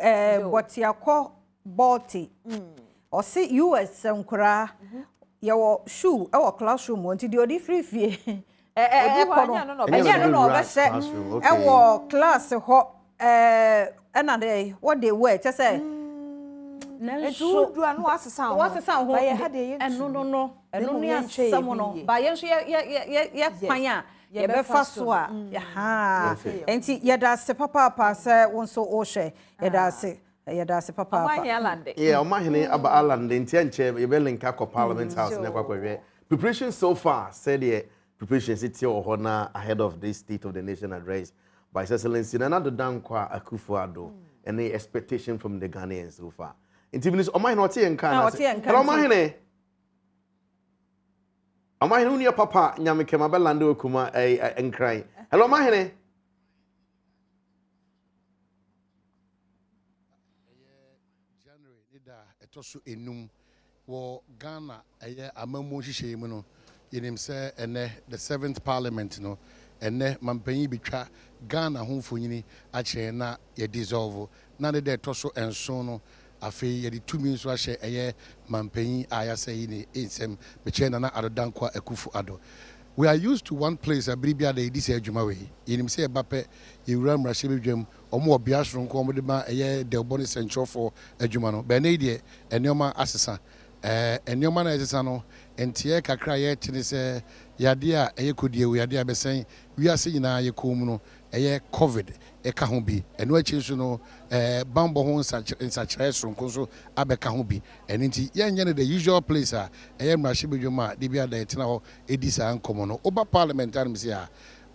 what you call Balti. Or see US Sankura, your shoe, our classroom, wanted the free fee. Our class, another what they were to say. What's the sound? What's the sound? And no, and only someone by Panya, Yabefasua, Yaha, and see, Yadas Papa, sir, one so Oshe, Yadas. Papa. Yeah, on my name about Alan, the intent chair, you will link up Parliament House never. Preparation so far, said the preparation city or honor ahead of this State of the Nation address by His Excellency Nana Dankwa Akufo-Addo, and the expectation from the Ghanaians so far. In 2 minutes, on my not and can. Hello, my name. On my own, papa, Yamika Mabelando Kuma and cry. Hello, my name. Tosu enum wo Ghana amamu hihye mu no yenim se ene the 7th parliament no ene mampanyi bitwa Ghana ho mfonyini ache na ye dissolve na de tosu enso no afi ye di tumi so ahye mampanyi ayase yi ni ensem beche na Adodankwa Akufo-Addo. We are used to one place abribia de this adwuma we yenim se ebape yewura mrahye bedwam omo obiasro nko omo de ma the body central for adwuma no be na de enioma asesa enioma na asesa no entie kakra ye tene se yade a kodie we yade abesen wi ase nyina ye kom no covid eka ho bi eno achi so no bambo ho nsachire so nko so abeka ho bi enti ye nye the usual place a mrahye bedwam a de bia da etena ho edisa nkomo no oba parliamentary mse a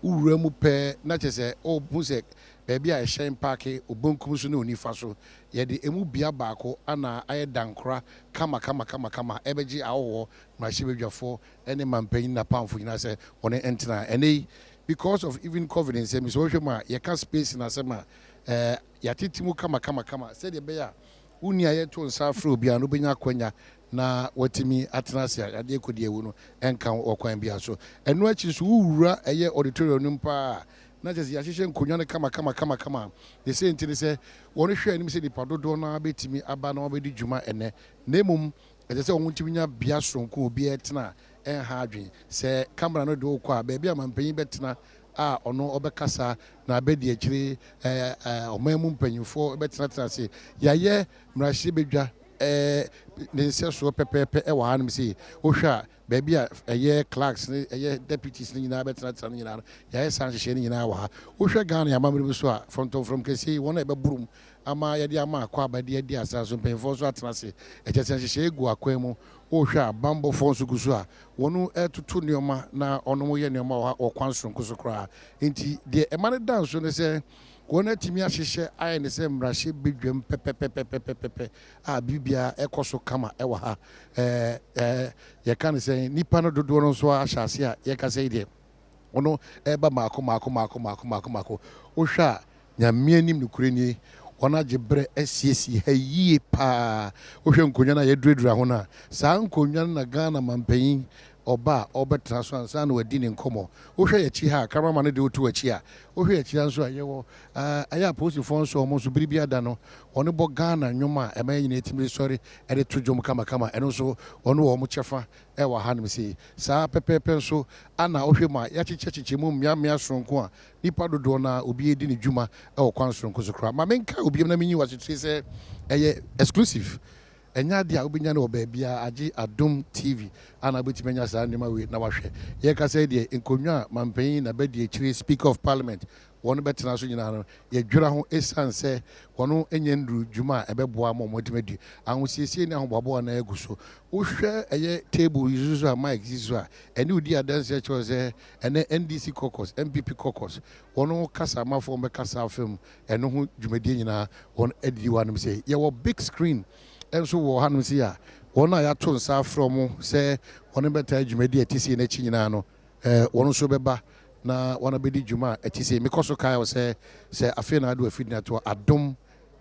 uwura mu pe na chese o muse baby a shine park obonkum so na onifa so ye de emu bia baako ana aye dankora kama ebeji awo mrahye bedwafo ene mampanyi na pamfo nyina se one entena ene because of even confidence me so hwema ye ka space na sema ya titimu kama said the bear uni aye to nsa afro bia no benya kwanya na watimi atenase ade kodie wo no enka okwan bia so eno achi so wura eye auditorium no mpa na just ya hwehwe nkonwa kama the same thing say won hwe anim say dipa dodo na betimi aba na obedi djuma ene nemum ete say won timinya bia sonko obi etena ha adwen se camera no do kwa baabi amampanyi betena a ono obekasa na abedi akiri omamu mpanyimfo betena tena se yaye mrahye bedwa ne nseso pepepe e wa hanum se ohwa baabi a eye clerks ne eye deputies ne nyina betena tena nyina yaye sanhye ne nyina wa ha ohwa Ghana amamre so a from kesi wona ebeburum ama yade ama akwa abade yade asaso mpanyimfo so atena se echesenhye egu akwan mu ohwa bambo fonso gusu a wonu etutu neoma na onomo ye neoma o kwanso nkoso kra enti de emane danso ne se wona timi ahyehyɛ aye ne se mrahye bedwam pepepepepepe a bibia ekoso kama ewa ha ye kan se nipa no dodo no so ahyase a ye ka se de ono eba mako ohwa nyame anim ne kureni ona jebre esiesi hayi pa ohwe nkonya na yedredra ho na sa nkonya na Ghana mampanyin oba obetena so ansa na wadi ne nkomo ohwe yachi ha cameraman no de otu achi a ohwe yachi anso ayewo aya post phone so omo so biribia da no ono bo Ghana nwoma emayin na etimi sorry e de tujom kama eno so ono wo mo chefa e wa hanim sei sa pepepe so ana ohwe ma yachichechiche mu mmia sonko a nipa dodo na obi edi ne djuma e wo kwan sonko so kra ma menka obi na menyi wasitri se eye exclusive enya dia obinya na obabia agi Adom TV ana betimenya sa ndema we na wahwe ye ka say de nkonwa mampanyin na bedi akiri Speaker of Parliament wonu betena so nyina no ye dwira ho esanse wonu enye ndru djuma ebeboa mo modimedi ahosiesie ni ahobobo na eguso wohwe eye table yuzu a mic zizu a ene udi adanse chose ene NDC caucus MPP caucus wonu kasa mafo be kasa film ene ho djumadi nyina won edi wanum say ye wo big screen enso wo hanum say a wona ya to nsa from say wonu beta djumadi atisi na chi nyina no One so beba na wana bedi juma etise because okay say afi na do afidi na to Adom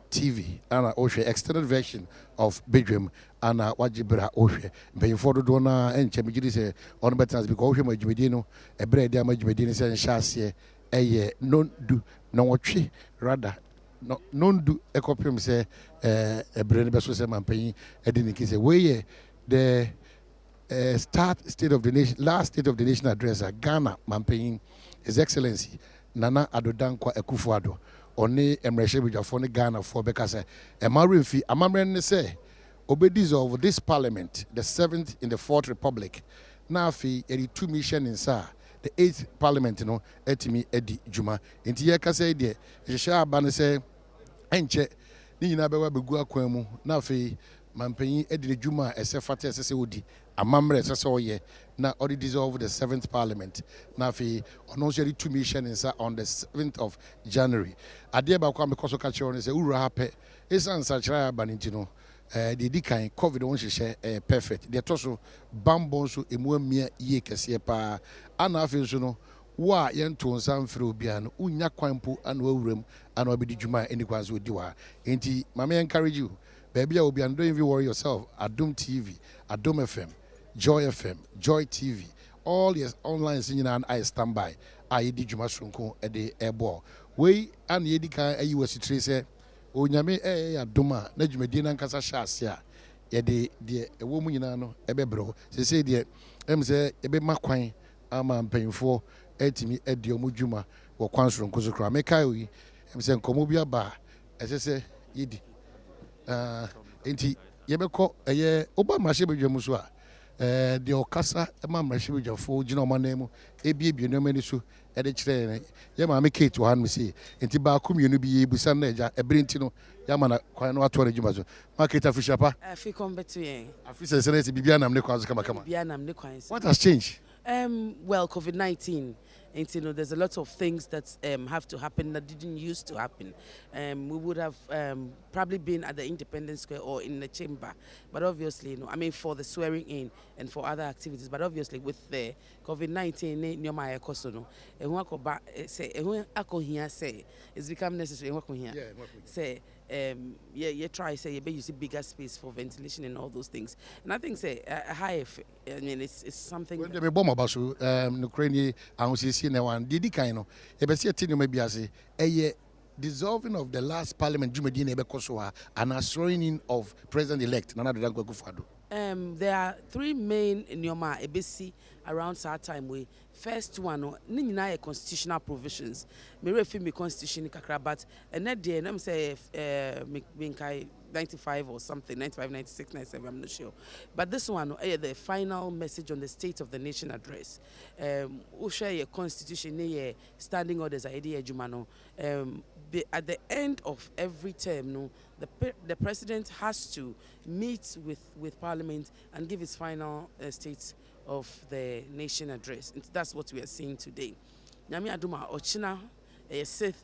TV and Oshe extended version of Badwam and Wajibra Oshe. Paying for the donor and Chemijidi say on betters because Oshe Majimedino, a bread damage Medina and Shasie, a year, non do no tree, rather. No, non do a copy say a brain besso man paying a dinikis away the state of the nation, last state of the nation address Ghana man paying His Excellency Nana Adodankwa Ekufuado. Oni emreshe bijafo ne Ghana for because Amarimfi amamren say obedience this parliament the 7th in the 4th republic na afi 82 mission in sa the 8th parliament no etimi edi juma enti ye kasa de hyehyɛ aba ne say enche ni nyina bewa begu akwan mu na afi mampanyi edi juma ese fata ese odi amamre ese oye na already dissolve the 7th parliament na fi ono so 2 mission in on the 7th of January ade ba kwa because ka chiro ne say uru hape esan sa chira ba nti no the dikan covid won hyehyɛ perfect the toso bambon so emu amia ye kese pa ana afi so no wa yento nsa mfre obia no unya kwanpo ana wawuram ana obedi dwuma eni kwanso odi wa enti mama encourage you baby will be and don't even worry yourself. Adom TV, Adom FM, Joy FM, Joy TV, all your online singing and I stand by. I did you mushroom at the airball. We and Yedika US trace o nyame Adoma, Nejumedina and Casa Shasia. Yede a woman no ebebro. Say dear say ebe makwan ama paying for etimi edio mujuma or kwansrum kozokra. Mekai say komobia ba as I say yidi. Enti yebeko oba mashebedwam so a de okasa ma mashebedwafo gina omanemu ebiebie no mani so e de kire ye ma me Kate han me say enti ba komienu bi yebusa na eja ebrenti no ya ma na kwan no ato na djuma so market afishapa afi kombetu yen afisa senate bibia nam ne kwan so kama bibia nam ne kwan so what has changed well COVID-19 and you know there's a lot of things that have to happen that didn't used to happen. We would have probably been at the Independence Square or in the chamber, but obviously, you know, I mean for the swearing in and for other activities. But obviously, with the COVID-19, it's become necessary. Say, you try say you see bigger space for ventilation and all those things. And I think say a high, I mean it's something. When the bomb about Ukraine, I was seeing one did kind of a better maybe as a dissolving of the last parliament Jumedine Bekosoa and a throwing in of President-elect Nana Adodankwa Ekufuado. There are 3 main in Yoma EBC around that time. We first one, nina constitutional provisions. Me refer me constitution kakra, but and that day, I'm say 95 or something, 95, 96, 97, I'm not sure. But this one, the final message on the State of the Nation address. Share your constitution, standing orders, idea Jumano. At the end of every term, no, the president has to meet with Parliament and give his final State of the Nation address. And that's what we are seeing today. Nyami Aduma Ochina, 6th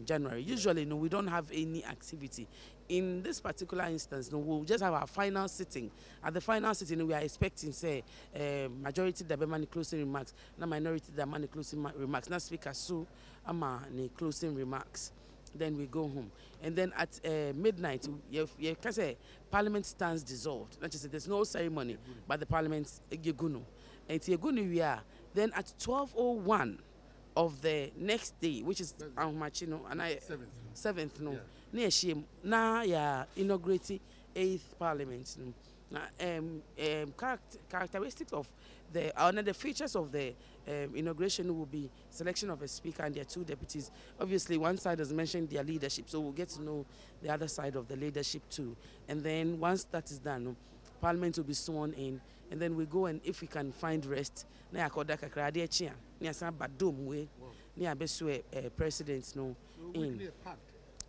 January. Usually, no, we don't have any activity. In this particular instance, no, we'll just have our final sitting. At the final sitting, we are expecting, say, majority the money closing remarks, na minority the money closing remarks. Na speaker so ama ne closing remarks. Then we go home. And then at midnight, you can say Parliament stands dissolved. Not just there's no ceremony, but the Parliament Yegunu. And Yegunu we are. Then at 12:01 of the next day, which is Machino and I 7th no. Near shame na ya inaugurating 8th Parliament. Characteristics of the features of the inauguration will be selection of a speaker and their 2 deputies. Obviously, one side has mentioned their leadership, so we'll get to know the other side of the leadership too. And then once that is done, Parliament will be sworn in, and then we go and if we can find rest, na akoda kakra de chia, na san Badwam we, na abeswe presidents no in.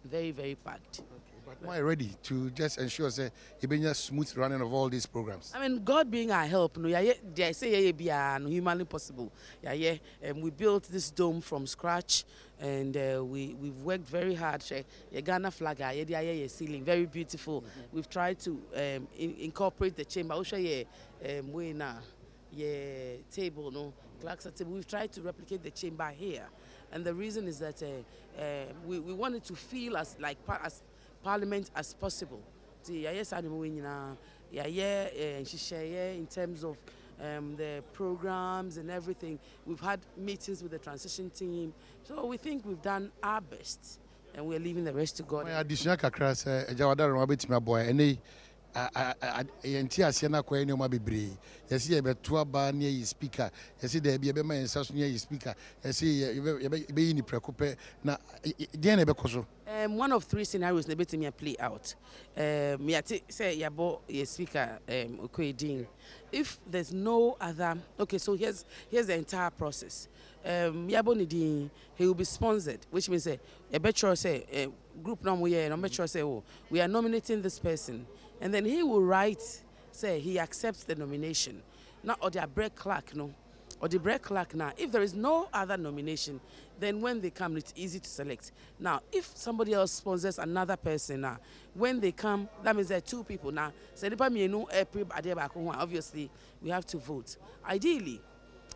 Very, very packed. Okay, but am I ready to just ensure say a smooth running of all these programs? I mean, God being our help, no, I say be humanly possible. We built this dome from scratch, and we've worked very hard. Ghana flag, ceiling, very beautiful. We've tried to incorporate the chamber. table, no, clerks at table. We've tried to replicate the chamber here, and the reason is that we wanted to feel as Parliament as possible. In terms of the programs and everything. We've had meetings with the transition team, so we think we've done our best, and we're leaving the rest to God. Additional kakra say ejawada ro abetimi aboy ene yenti ase na kwa ene o mabebre yesi ye beto aba na yi speaker yesi da bia be ma yensa so na yi speaker yesi ye be yi ni prekope na den na be koso. One of three scenarios na betimi play out. Me ati say yabo ye speaker Okoedin. If there's no other, okay, so here's the entire process. Yabo Nidin, he will be sponsored, which means a better say group number here, and better say, oh, we are nominating this person, and then he will write, say he accepts the nomination. Not or the break clerk, no, or the break clerk now. If there is no other nomination, then when they come, it's easy to select. Now, if somebody else sponsors another person now, when they come, that means there are two people now. So obviously, we have to vote. Ideally,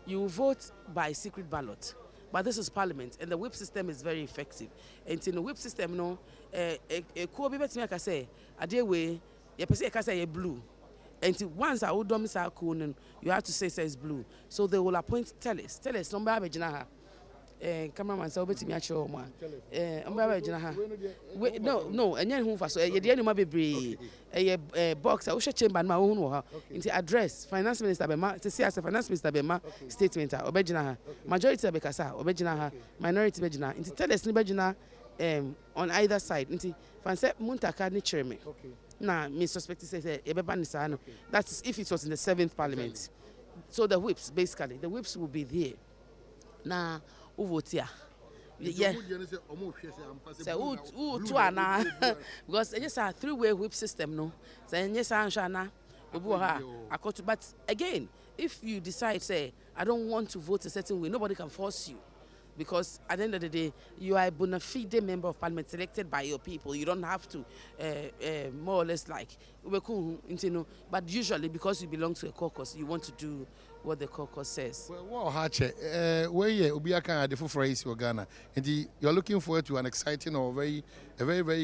you vote by secret ballot. But this is Parliament, and the whip system is very effective. And in the whip system, no, blue. And once I would you have to say it's blue. So they will appoint tellers. Tellers, number cameraman say obetimi a show mo umba gina ha no enye hu fa so ye de anuma bebre box a wo chamber na wo hu no ha nti address finance minister be ma say as finance minister be ma statement a obegina ha majority be kasa obegina ha minority be gina nti tell us ni be gina on either side nti fan say muntaka ni chireme na me suspect say e be ban sa no that's if it was in the 7th parliament. So the whips will be there na uvotia. Yeah. So because it's a three-way whip system, no. So but again, if you decide, say, I don't want to vote a certain way, nobody can force you. Because at the end of the day, you are a bona fide member of Parliament selected by your people. You don't have to more or less like, but usually because you belong to a caucus, you want to do what the caucus says. Well, where you Ghana, and you're looking forward to an exciting or very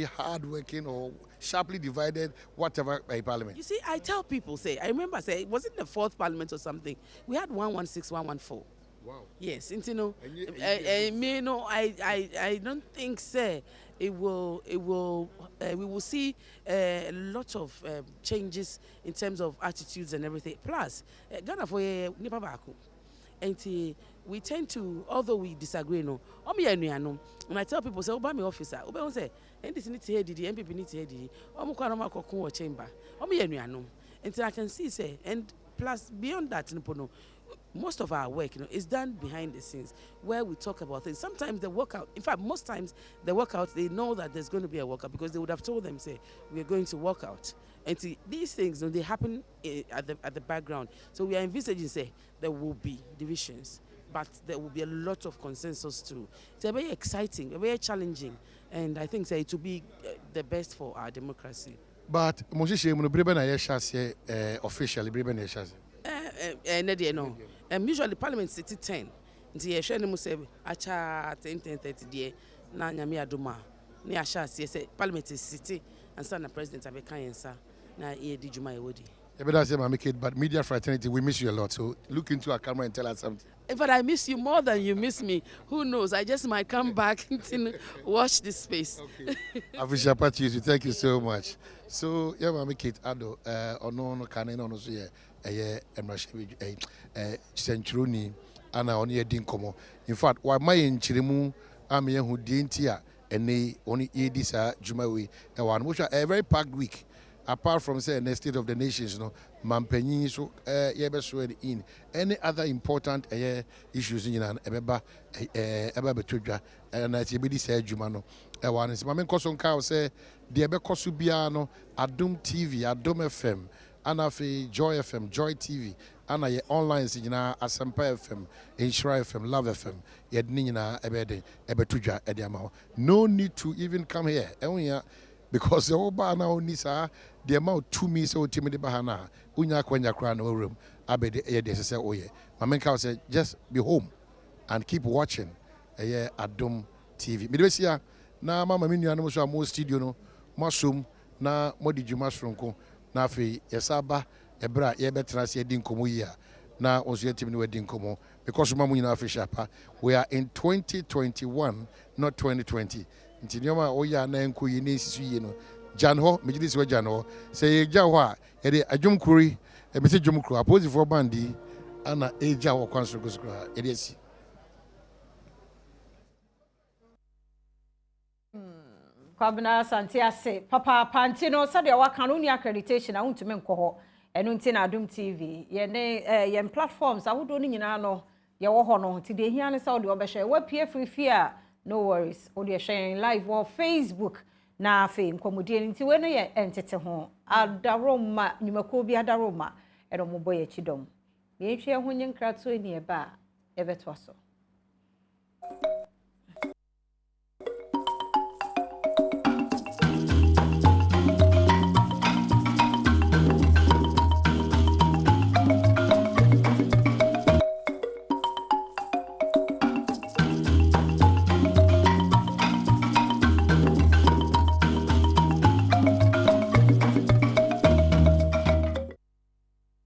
hard-working or sharply divided whatever by Parliament. You see, I tell people, I remember, was it the 4th Parliament or something? We had 116, 114. Wow. Yes, I don't think, we will see a lot of changes in terms of attitudes and everything. Plus, Ghana for nipa baako. And we tend to, although we disagree, no. And I tell people, say, Obama officer, Obama say, NDC need to hear the MPP need to hear the. Omo chamber. And I can see, and plus beyond that, most of our work, is done behind the scenes where we talk about things. Sometimes the workout, in fact, most times the workout, they know that there's going to be a workout because they would have told them, we're going to work out. And these things, they happen at the background. So we are envisaging, there will be divisions, but there will be a lot of consensus too. It's very exciting, very challenging, and I think it will be the best for our democracy. But officially, usually Parliament sits 10. Nti ye hwe ne mu se acha 10:30 die na nyame adoma ne ahya se Parliament sits and sana president abeka yensa na ye di juma yewodi. But media fraternity, we miss you a lot. So look into our camera and tell us something. But I miss you more than you miss me. Who knows? I just might come back and watch this space. Okay. Afisem, thank you so much. So yeah, Mami Kate Ado, ono kanen ono so ye centroni ana oni edin komo. In fact, why my nchiremu ame hu die ntia ene oni edisa jumawe e wan which a very packed week. Apart from say the state of the nations, Mampenyi so in any other important issues in an ebeba betudra and I be say jumano. One is Mamen Koson Cow say the Ebekosubiano, Adom TV, Adom FM, Anafi, Joy FM, Joy TV, Anna online Sina, Asampa FM, Inshra FM, Love FM, Yednina Ebede, Ebetudra, Ediamao. No need to even come here. Because the Oba now Nisa the amount 2 me so timid bahana unya kwenya kra no room abede e de say oye mamenka say just be home and keep watching Adom TV me desia na mama me nuanom so am studio no masom na modi djuma sonko na afi yesaba ebra ye betra se di nkomo yi a na onso yetimi no wadi nkomo because mama nyina afi shapa we are in 2021 not 2020 ntinyoma oya na enko yi ne sisu yi no Janho, Mijis were Janho, say Jawa, a Jum Curry, a Mr. Jum Crew, opposite for Bandi, and a Jawa Consul. It is. Kwabena Santia say, Papa Pantino, Sadia Wakanuni accreditation, I want to make coho, and Untina Adom TV, yen platforms, I would only know your honor today. Here and Saudi Obasha, web here free fear, no worries, or you're sharing live or Facebook. Na afi nkomodie nti we no ye entete ho adaroma nyumako bi adaroma edo mo boye chidom ye hwe ho nyenkra to eni eba ebeto so